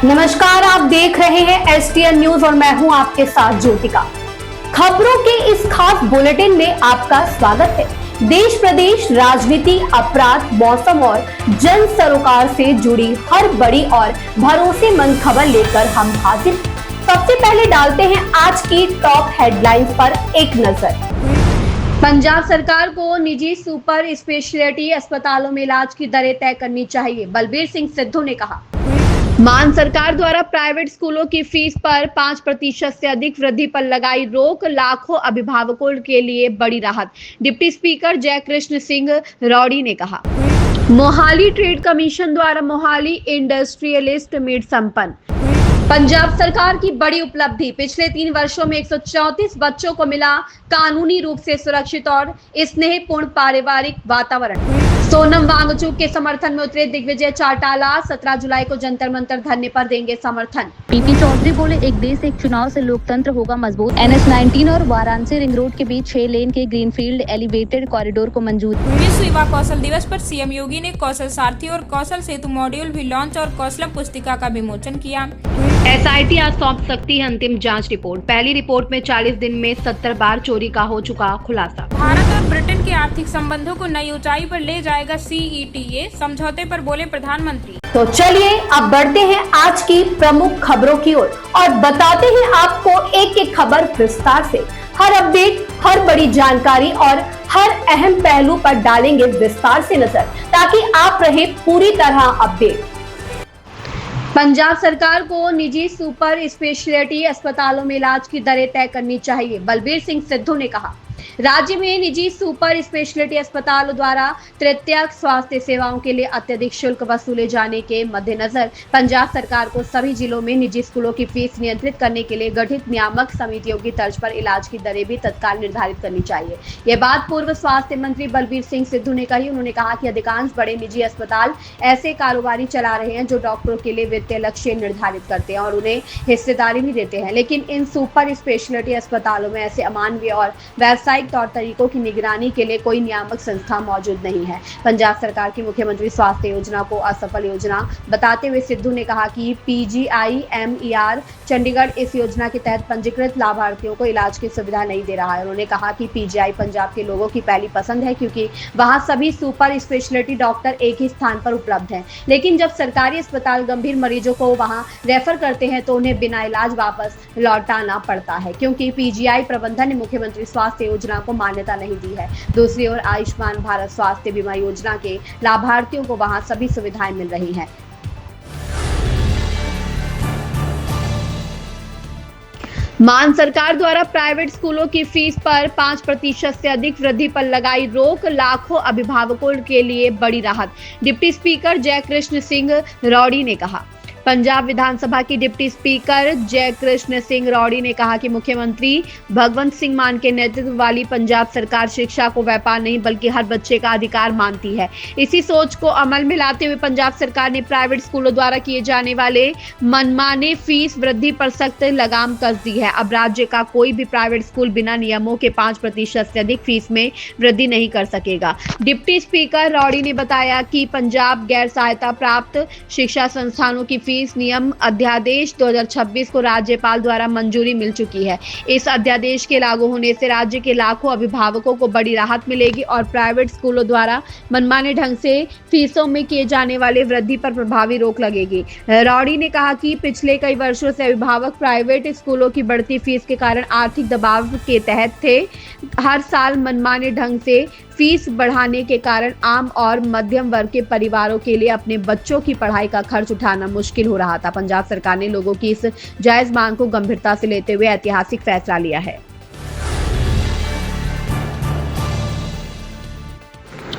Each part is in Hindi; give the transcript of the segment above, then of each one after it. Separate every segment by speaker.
Speaker 1: नमस्कार, आप देख रहे हैं STN न्यूज और मैं हूं आपके साथ ज्योतिका। खबरों के इस खास बुलेटिन में आपका स्वागत है। देश प्रदेश, राजनीति, अपराध, मौसम और जन सरोकार से जुड़ी हर बड़ी और भरोसेमंद खबर लेकर हम हाजिर। सबसे पहले डालते हैं आज की टॉप हेडलाइंस पर एक नजर। पंजाब सरकार को निजी सुपर स्पेशलिटी अस्पतालों में इलाज की दरें तय करनी चाहिए, बलबीर सिंह सिद्धू ने कहा। मान सरकार द्वारा प्राइवेट स्कूलों की फीस पर 5% से अधिक वृद्धि पर लगाई रोक, लाखों अभिभावकों के लिए बड़ी राहत, डिप्टी स्पीकर जयकृष्ण सिंह रौड़ी ने कहा। मोहाली ट्रेड कमीशन द्वारा मोहाली इंडस्ट्रियलिस्ट मीट संपन्न। पंजाब सरकार की बड़ी उपलब्धि, पिछले 3 वर्षों में 134 बच्चों को मिला कानूनी रूप से सुरक्षित और स्नेहपूर्ण पारिवारिक वातावरण। सोनम वांगचुक के समर्थन में उतरे दिग्विजय चौटाला, 17 जुलाई को जंतर मंतर धरने पर देंगे समर्थन।
Speaker 2: पीपी चौधरी बोले, एक देश एक चुनाव से लोकतंत्र होगा मजबूत। NH-19 और वाराणसी रिंग रोड के बीच 6 लेन के ग्रीनफील्ड एलिवेटेड कॉरिडोर को मंजूरी।
Speaker 3: विश्व युवा कौशल दिवस पर सीएम योगी ने कौशल सारथी और कौशल सेतु मॉड्यूल भी लॉन्च और कौशलम पुस्तिका का विमोचन किया।
Speaker 1: SIT आज सौंप सकती है अंतिम जांच रिपोर्ट। पहली रिपोर्ट में 40 दिन में 70 बार चोरी का हो चुका खुलासा।
Speaker 3: भारत और ब्रिटेन के आर्थिक संबंधों को नई ऊंचाई पर ले जाएगा CETA, समझौते पर बोले प्रधानमंत्री।
Speaker 1: तो चलिए अब बढ़ते हैं आज की प्रमुख खबरों की ओर और बताते हैं आपको एक एक खबर विस्तार से। हर अपडेट, हर बड़ी जानकारी और हर अहम पहलू पर डालेंगे विस्तार से नजर, ताकि आप रहे पूरी तरह अपडेट। पंजाब सरकार को निजी सुपर स्पेशलिटी अस्पतालों में इलाज की दरें तय करनी चाहिए, बलबीर सिंह सिद्धू ने कहा। राज्य में निजी सुपर स्पेशलिटी अस्पतालों द्वारा तृतीयक स्वास्थ्य सेवाओं के लिए अत्यधिक शुल्क वसूले जाने के मद्देनजर पंजाब सरकार को सभी जिलों में निजी स्कूलों की फीस नियंत्रित करने के लिए गठित नियामक समितियों की तर्ज पर इलाज की दरें भी तत्काल निर्धारित करनी चाहिए। यह बात पूर्व स्वास्थ्य मंत्री बलबीर सिंह सिद्धू ने कही। उन्होंने कहा कि अधिकांश बड़े निजी अस्पताल ऐसे कारोबारी चला रहे हैं जो डॉक्टरों के लिए वित्तीय लक्ष्य निर्धारित करते हैं और उन्हें हिस्सेदारी भी देते हैं, लेकिन इन सुपर स्पेशलिटी अस्पतालों में ऐसे अमानवीय और व्यावसायिक तौर तरीकों की निगरानी के लिए कोई नियामक संस्था मौजूद नहीं है। पंजाब सरकार की मुख्यमंत्री स्वास्थ्य योजना को असफल योजना बताते हुए सिद्धू ने कहा कि PGIMER चंडीगढ़ इस योजना के तहत पंजीकृत लाभार्थियों को इलाज की सुविधा नहीं दे रहा है। उन्होंने कहा कि PGI पंजाब के लोगों की पहली पसंद है, क्योंकि वहां सभी सुपर स्पेशलिटी डॉक्टर एक ही स्थान पर उपलब्ध हैं, लेकिन जब सरकारी अस्पताल गंभीर मरीजों को वहां रेफर करते हैं तो उन्हें बिना इलाज वापस लौटाना पड़ता है, क्योंकि PGI प्रबंधन ने मुख्यमंत्री स्वास्थ्य योजना को मान्यता नहीं दी है। दूसरी ओर आयुष्मान भारत स्वास्थ्य बीमा योजना के लाभार्थियों को वहां सभी सुविधाएं मिल रही हैं। मान सरकार द्वारा प्राइवेट स्कूलों की फीस पर 5% से अधिक वृद्धि पर लगाई रोक, लाखों अभिभावकों के लिए बड़ी राहत, डिप्टी स्पीकर जयकृष्ण सिंह रौड़ी ने कहा। पंजाब विधानसभा की डिप्टी स्पीकर जयकृष्ण सिंह रौड़ी ने कहा कि मुख्यमंत्री भगवंत सिंह मान के नेतृत्व वाली पंजाब सरकार शिक्षा को व्यापार नहीं बल्कि हर बच्चे का अधिकार मानती है। इसी सोच को अमल में लाते हुए पंजाब सरकार ने प्राइवेट स्कूलों द्वारा किए जाने वाले मनमाने फीस वृद्धि पर सख्त लगाम कस दी है। अब राज्य का कोई भी प्राइवेट स्कूल बिना नियमों के 5% से अधिक फीस में वृद्धि नहीं कर सकेगा। डिप्टी स्पीकर रौड़ी ने बताया कि पंजाब गैर सहायता प्राप्त शिक्षा संस्थानों की फीस नियम अध्यादेश 2026 को राज्यपाल द्वारा मंजूरी मिल चुकी है। इस अध्यादेश के लागू होने से राज्य के लाखों अभिभावकों को बड़ी राहत मिलेगी और प्राइवेट स्कूलों द्वारा मनमाने ढंग से फीसों में किए जाने वाले वृद्धि पर प्रभावी रोक लगेगी। रौड़ी ने कहा कि पिछले कई वर्षों से अभिभावक प्राइवेट स्कूलों की बढ़ती फीस के कारण आर्थिक दबाव के तहत थे। हर साल मनमाने ढंग से फीस बढ़ाने के कारण आम और मध्यम वर्ग के परिवारों के लिए अपने बच्चों की पढ़ाई का खर्च उठाना मुश्किल हो रहा था। पंजाब सरकार ने लोगों की इस जायज मांग को गंभीरता से लेते हुए ऐतिहासिक फैसला लिया है।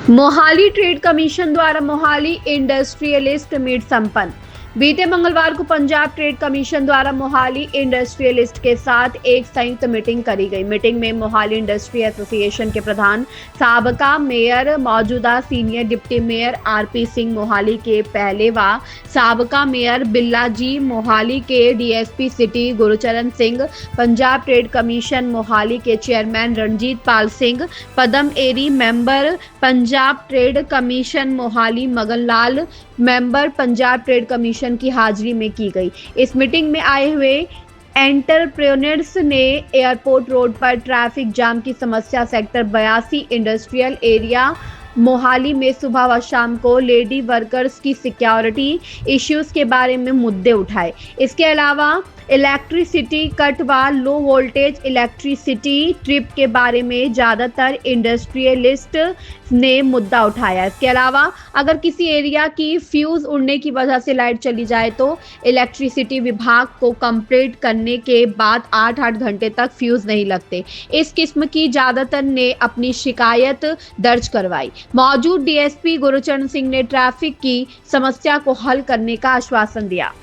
Speaker 1: मोहाली ट्रेड कमीशन द्वारा मोहाली इंडस्ट्रियलिस्ट मीट संपन्न। बीते मंगलवार को पंजाब ट्रेड कमीशन द्वारा मोहाली इंडस्ट्रियलिस्ट के साथ एक संयुक्त मीटिंग करी गई। मीटिंग में मोहाली इंडस्ट्री एसोसिएशन के प्रधान, साबका मेयर, मौजूदा senior deputy mayor RP Singh Mohali के पहले व साबका मेयर बिल्ला जी मोहाली के DSP city Gurcharan Singh, Punjab trade commission Mohali के chairman Ranjit Pal Singh, Padam Eri member Punjab trade commission Mohali Maganlal member Punjab trade commission की हाजिरी में की गई। इस मीटिंग में आए हुए एंटरप्रेन्योर्स ने एयरपोर्ट रोड पर ट्रैफिक जाम की समस्या, सेक्टर 82 इंडस्ट्रियल एरिया मोहाली में सुबह व शाम को लेडी वर्कर्स की सिक्योरिटी इश्यूज के बारे में मुद्दे उठाए। इसके अलावा इलेक्ट्रिसिटी कट व लो वोल्टेज इलेक्ट्रिसिटी ट्रिप के बारे में ज़्यादातर इंडस्ट्रियलिस्ट ने मुद्दा उठाया। इसके अलावा अगर किसी एरिया की फ्यूज़ उड़ने की वजह से लाइट चली जाए तो इलेक्ट्रिसिटी विभाग को कंप्लेंट करने के बाद 8-8 घंटे तक फ्यूज़ नहीं लगते। इस किस्म की ज़्यादातर ने अपनी शिकायत दर्ज करवाई। मौजूद डीएसपी गुरुचरण सिंह ने ट्रैफिक की समस्या को हल करने का आश्वासन दिया।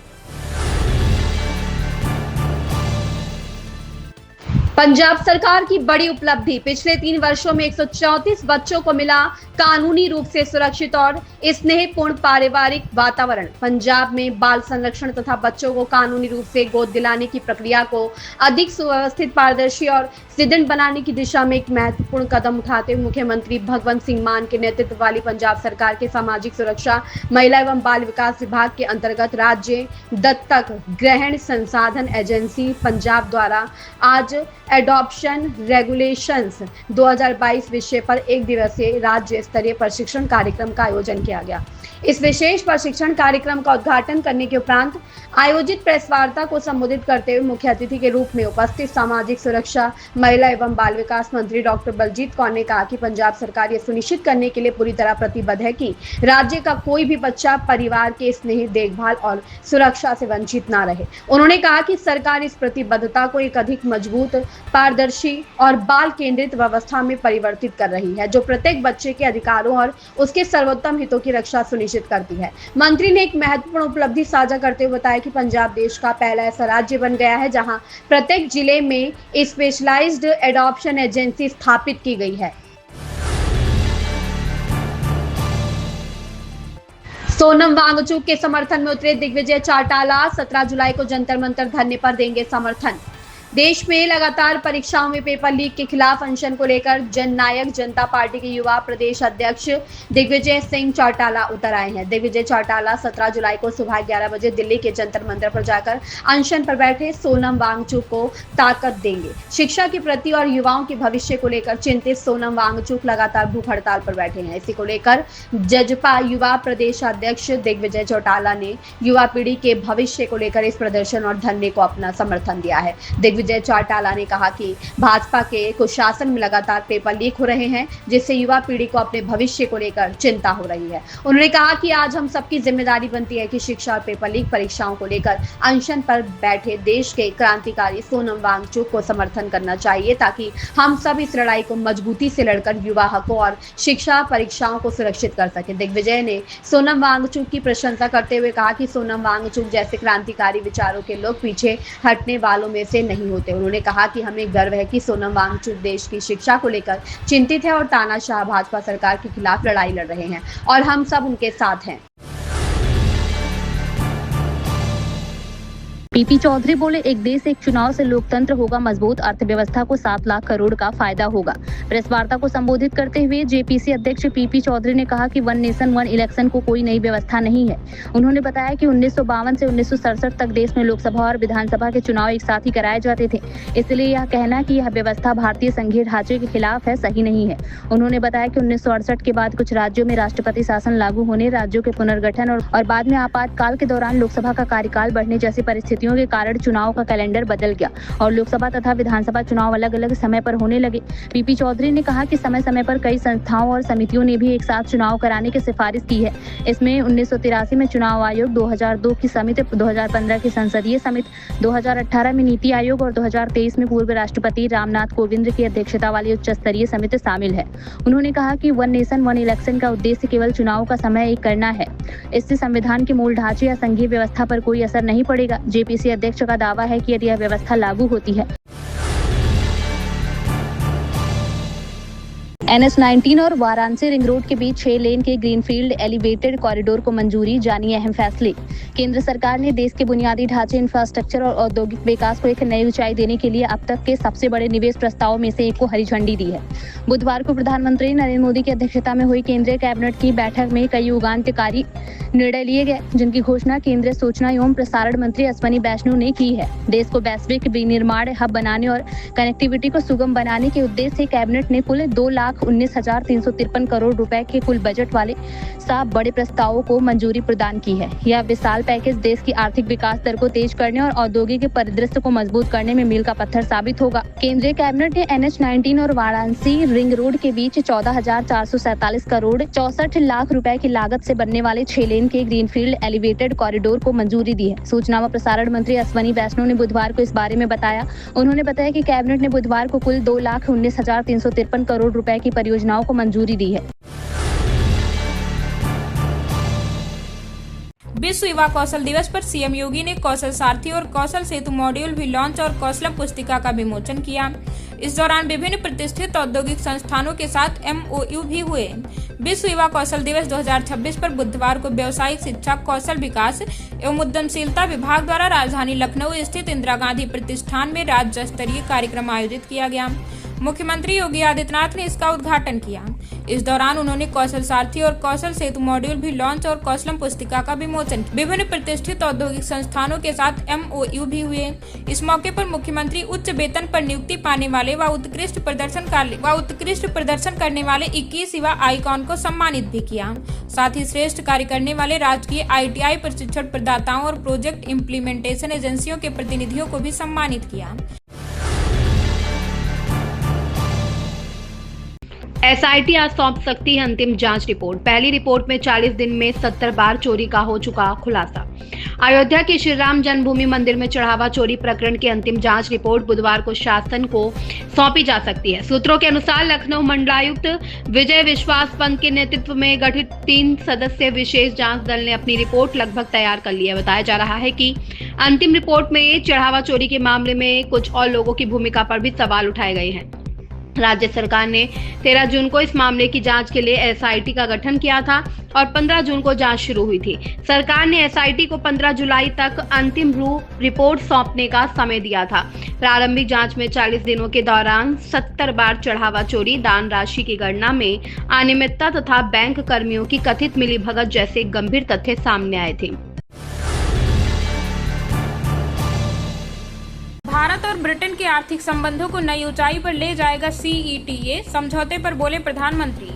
Speaker 1: पंजाब सरकार की बड़ी उपलब्धि, पिछले 3 वर्षों में 134 बच्चों को मिला कानूनी रूप से सुरक्षित और स्नेहपूर्ण पारिवारिक वातावरण। पंजाब में बाल संरक्षण तथा बच्चों को कानूनी रूप से गोद दिलाने की प्रक्रिया को अधिक सुव्यवस्थित, पारदर्शी और सुदृढ़ बनाने की दिशा में एक महत्वपूर्ण कदम उठाते हुए मुख्यमंत्री भगवंत सिंह मान के नेतृत्व वाली पंजाब सरकार के सामाजिक सुरक्षा, महिला एवं बाल विकास विभाग के अंतर्गत राज्य दत्तक ग्रहण संसाधन एजेंसी पंजाब द्वारा आज एडॉप्शन रेगुलेशंस 2022 विषय पर एक दिवसीय राज्य स्तरीय प्रशिक्षण कार्यक्रम का आयोजन किया गया। इस विशेष प्रशिक्षण कार्यक्रम का उद्घाटन करने के उपरांत आयोजित प्रेस वार्ता को संबोधित करते हुए मुख्य अतिथि के रूप में उपस्थित सामाजिक सुरक्षा, महिला एवं बाल विकास मंत्री डॉक्टर बलजीत कौर ने कहा कि पंजाब सरकार यह सुनिश्चित करने के लिए पूरी तरह प्रतिबद्ध है कि राज्य का कोई भी बच्चा परिवार के स्नेह, देखभाल और सुरक्षा से वंचित न रहे। उन्होंने कहा कि सरकार इस प्रतिबद्धता को एक अधिक मजबूत, पारदर्शी और बाल केंद्रित व्यवस्था में परिवर्तित कर रही है, जो प्रत्येक बच्चे के अधिकारों और उसके सर्वोत्तम हितों की रक्षा सुनिश्चित करती है। मंत्री ने एक महत्वपूर्ण उपलब्धि साझा करते हुए बताया कि पंजाब देश का पहला ऐसा राज्य बन गया है जहां प्रत्येक जिले में स्पेशलाइज्ड एडॉप्शन एजेंसी स्थापित की गई है। सोनम वांगचुक के समर्थन में उतरे दिग्विजय चौटाला 17 जुलाई को जंतर मंतर धरने पर देंगे समर्थन। देश में लगातार परीक्षाओं में पेपर लीक के खिलाफ अनशन को लेकर जननायक जनता पार्टी के युवा प्रदेश अध्यक्ष दिग्विजय सिंह चौटाला उतर आए हैं। दिग्विजय चौटाला 17 जुलाई को सुबह 11 बजे दिल्ली के जंतर मंतर पर जाकर अनशन पर बैठे सोनम वांगचुक को ताकत देंगे। शिक्षा के प्रति और युवाओं के भविष्य को लेकर चिंतित सोनम वांगचुक लगातार भूख हड़ताल पर बैठे हैं। इसी को लेकर जजपा युवा प्रदेश अध्यक्ष दिग्विजय चौटाला ने युवा पीढ़ी के भविष्य को लेकर इस प्रदर्शन और धरने को अपना समर्थन दिया है। दिग्विजय चौटाला ने कहा कि भाजपा के कुशासन में लगातार पेपर लीक हो रहे हैं, जिससे युवा पीढ़ी को अपने भविष्य को लेकर चिंता हो रही है। उन्होंने कहा कि आज हम सबकी जिम्मेदारी बनती है कि शिक्षा और पेपर लीक परीक्षाओं को लेकर अनशन पर बैठे देश के क्रांतिकारी सोनम वांगचुक को समर्थन करना चाहिए, ताकि हम सब इस लड़ाई को मजबूती से लड़कर युवा हकों और शिक्षा परीक्षाओं को सुरक्षित कर सके। दिग्विजय ने सोनम वांगचुक की प्रशंसा करते हुए कहा कि सोनम वांगचुक जैसे क्रांतिकारी विचारों के लोग पीछे हटने वालों में से नहीं होते। उन्होंने कहा कि हमें गर्व है कि सोनम वांगचुक देश की शिक्षा को लेकर चिंतित है और तानाशाह भाजपा सरकार के खिलाफ लड़ाई लड़ रहे हैं और हम सब उनके साथ हैं।
Speaker 2: पीपी चौधरी बोले, एक देश एक चुनाव से लोकतंत्र होगा मजबूत, अर्थव्यवस्था को 7 लाख करोड़ का फायदा होगा। प्रेस वार्ता को संबोधित करते हुए जेपीसी अध्यक्ष पीपी चौधरी ने कहा कि 1 नेशन 1 इलेक्शन को कोई नई व्यवस्था नहीं है। उन्होंने बताया कि 1952 से 1967 तक देश में लोकसभा और विधानसभा के चुनाव एक साथ ही कराए जाते थे, इसलिए यह कहना कि यह व्यवस्था भारतीय संघीय ढांचे के खिलाफ है, सही नहीं है। उन्होंने बताया कि 1968 के बाद कुछ राज्यों में राष्ट्रपति शासन लागू होने, राज्यों के पुनर्गठन और बाद में आपातकाल के दौरान लोकसभा का कार्यकाल बढ़ने जैसी परिस्थितियों के कारण चुनाव का कैलेंडर बदल गया और लोकसभा तथा विधानसभा चुनाव अलग अलग समय पर होने लगे। पीपी चौधरी ने कहा कि समय समय पर कई संस्थाओं और समितियों ने भी एक साथ चुनाव कराने की सिफारिश की है। इसमें 1983 में चुनाव आयोग, 2002 की समिति, 2015 की संसदीय समिति, 2018 में नीति आयोग और 2023 में पूर्व राष्ट्रपति रामनाथ कोविंद की अध्यक्षता वाली उच्च स्तरीय समिति शामिल है। उन्होंने कहा कि 1 नेशन 1 इलेक्शन का उद्देश्य केवल चुनाव का समय एक करना है। इससे संविधान के मूल ढांचे या संघीय व्यवस्था पर कोई असर नहीं पड़ेगा। जेपीसी अध्यक्ष का दावा है कि यदि यह व्यवस्था लागू होती है NH-19 और वाराणसी रिंग रोड के बीच 6 लेन के ग्रीनफील्ड एलिवेटेड कॉरिडोर को मंजूरी, जानिए अहम फैसले। केंद्र सरकार ने देश के बुनियादी ढांचे, इंफ्रास्ट्रक्चर और औद्योगिक विकास को एक नई ऊंचाई देने के लिए अब तक के सबसे बड़े निवेश प्रस्तावों में से एक को हरी झंडी दी है। बुधवार को प्रधानमंत्री नरेंद्र मोदी की अध्यक्षता में हुई केंद्रीय कैबिनेट की बैठक में कई युगांतकारी निर्णय लिए गए, जिनकी घोषणा केंद्रीय सूचना एवं प्रसारण मंत्री अश्विनी वैष्णव ने की है। देश को वैश्विक विनिर्माण हब बनाने और कनेक्टिविटी को सुगम बनाने के उद्देश्य से कैबिनेट ने कुल 2,19,353 करोड़ रुपए के कुल बजट वाले 7 बड़े प्रस्तावों को मंजूरी प्रदान की है। यह विशाल पैकेज देश की आर्थिक विकास दर को तेज करने और औद्योगिक परिदृश्य को मजबूत करने में मील का पत्थर साबित होगा। केंद्रीय कैबिनेट ने NH-19 और वाराणसी रिंग रोड के बीच 14,447 करोड़ 64 लाख रुपए की लागत से बनने वाले 6 लेन के ग्रीनफील्ड एलिवेटेड कॉरिडोर को मंजूरी दी है। सूचना व प्रसारण मंत्री अश्विनी वैष्णव ने बुधवार को इस बारे में बताया। उन्होंने बताया कि कैबिनेट ने बुधवार को कुल 2,19,353 करोड़ रुपए की परियोजनाओं को मंजूरी दी है।
Speaker 3: विश्व युवा कौशल दिवस पर सीएम योगी ने कौशल सारथी और कौशल सेतु मॉड्यूल भी लॉन्च और कौशलम पुस्तिका का विमोचन किया। इस दौरान विभिन्न प्रतिष्ठित औद्योगिक संस्थानों के साथ MOU भी हुए। विश्व युवा कौशल दिवस 2026 पर बुधवार को व्यावसायिक शिक्षा, कौशल विकास एवं उद्यमशीलता विभाग द्वारा राजधानी लखनऊ स्थित इंदिरा गांधी प्रतिष्ठान में राज्य स्तरीय कार्यक्रम आयोजित किया गया। मुख्यमंत्री योगी आदित्यनाथ ने इसका उद्घाटन किया। इस दौरान उन्होंने कौशल सारथी और कौशल सेतु मॉड्यूल भी लॉन्च और कौशलम पुस्तिका का विमोचन किया। विभिन्न प्रतिष्ठित औद्योगिक संस्थानों के साथ MOU भी हुए। इस मौके पर मुख्यमंत्री उच्च वेतन पर नियुक्ति पाने वाले व उत्कृष्ट प्रदर्शन करने वाले 21 युवा आइकॉन को सम्मानित भी किया। साथ ही श्रेष्ठ कार्य करने वाले राजकीय ITI प्रशिक्षण प्रदाताओं और प्रोजेक्ट इम्प्लीमेंटेशन एजेंसियों के प्रतिनिधियों को भी सम्मानित किया।
Speaker 1: SIT आज सौंप सकती है अंतिम जांच रिपोर्ट। पहली रिपोर्ट में 40 दिन में 70 बार चोरी का हो चुका खुलासा। अयोध्या के श्री राम जन्मभूमि मंदिर में चढ़ावा चोरी प्रकरण की अंतिम जांच रिपोर्ट बुधवार को शासन को सौंपी जा सकती है। सूत्रों के अनुसार लखनऊ मंडलायुक्त विजय विश्वास पंत के नेतृत्व में गठित 3 सदस्यीय विशेष जांच दल ने अपनी रिपोर्ट लगभग तैयार कर ली है। बताया जा रहा है कि अंतिम रिपोर्ट में चढ़ावा चोरी के मामले में कुछ और लोगों की भूमिका पर भी सवाल उठाए गए हैं। राज्य सरकार ने 13 जून को इस मामले की जांच के लिए SIT का गठन किया था और 15 जून को जांच शुरू हुई थी। सरकार ने SIT को 15 जुलाई तक अंतिम रिपोर्ट सौंपने का समय दिया था। प्रारंभिक जांच में 40 दिनों के दौरान 70 बार चढ़ावा चोरी, दान राशि की गणना में अनियमितता तथा बैंक कर्मियों की कथित मिलीभगत जैसे गंभीर तथ्य सामने आए थे।
Speaker 3: भारत और ब्रिटेन के आर्थिक संबंधों को नई ऊंचाई पर ले जाएगा CETA समझौते पर बोले प्रधानमंत्री।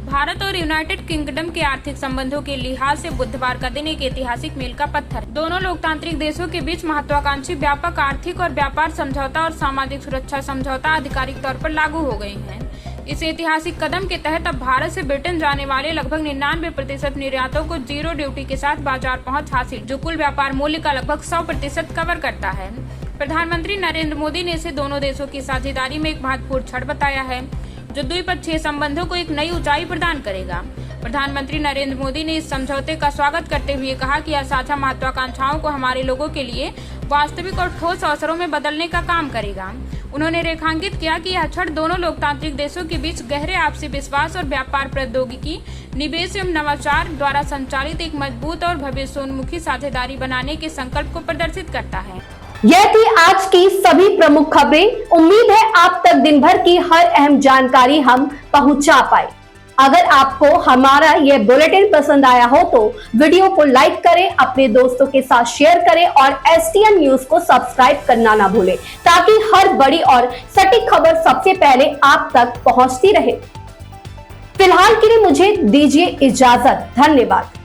Speaker 3: भारत और यूनाइटेड किंगडम के आर्थिक संबंधों के लिहाज से बुधवार का दिन एक ऐतिहासिक मील का पत्थर। दोनों लोकतांत्रिक देशों के बीच महत्वाकांक्षी व्यापक आर्थिक और व्यापार समझौता और सामाजिक सुरक्षा समझौता आधिकारिक तौर पर लागू हो गए हैं। इस ऐतिहासिक कदम के तहत अब भारत से ब्रिटेन जाने वाले लगभग 99% निर्यातों को जीरो ड्यूटी के साथ बाजार पहुंच हासिल, जो कुल व्यापार मूल्य का लगभग 100% कवर करता है। प्रधानमंत्री नरेंद्र मोदी ने इसे दोनों देशों की साझेदारी में एक महत्वपूर्ण क्षण बताया है, जो द्विपक्षीय संबंधों को एक नई ऊंचाई प्रदान करेगा। प्रधानमंत्री नरेंद्र मोदी ने इस समझौते का स्वागत करते हुए कहा कि यह साझा महत्वाकांक्षाओं को हमारे लोगों के लिए वास्तविक और ठोस अवसरों में बदलने का काम करेगा। उन्होंने रेखांकित किया कि यह क्षण दोनों लोकतांत्रिक देशों के बीच गहरे आपसी विश्वास और व्यापार प्रौद्योगिकी, निवेश एवं नवाचार द्वारा संचालित एक मजबूत और भविष्योन्मुखी साझेदारी बनाने के संकल्प को प्रदर्शित करता है।
Speaker 1: यह थी आज की सभी प्रमुख खबरें। उम्मीद है आप तक दिन भर की हर अहम जानकारी हम पहुंचा पाए। अगर आपको हमारा यह बुलेटिन पसंद आया हो तो वीडियो को लाइक करें, अपने दोस्तों के साथ शेयर करें और STN न्यूज को सब्सक्राइब करना ना भूलें, ताकि हर बड़ी और सटीक खबर सबसे पहले आप तक पहुंचती रहे। फिलहाल के लिए मुझे दीजिए इजाजत। धन्यवाद।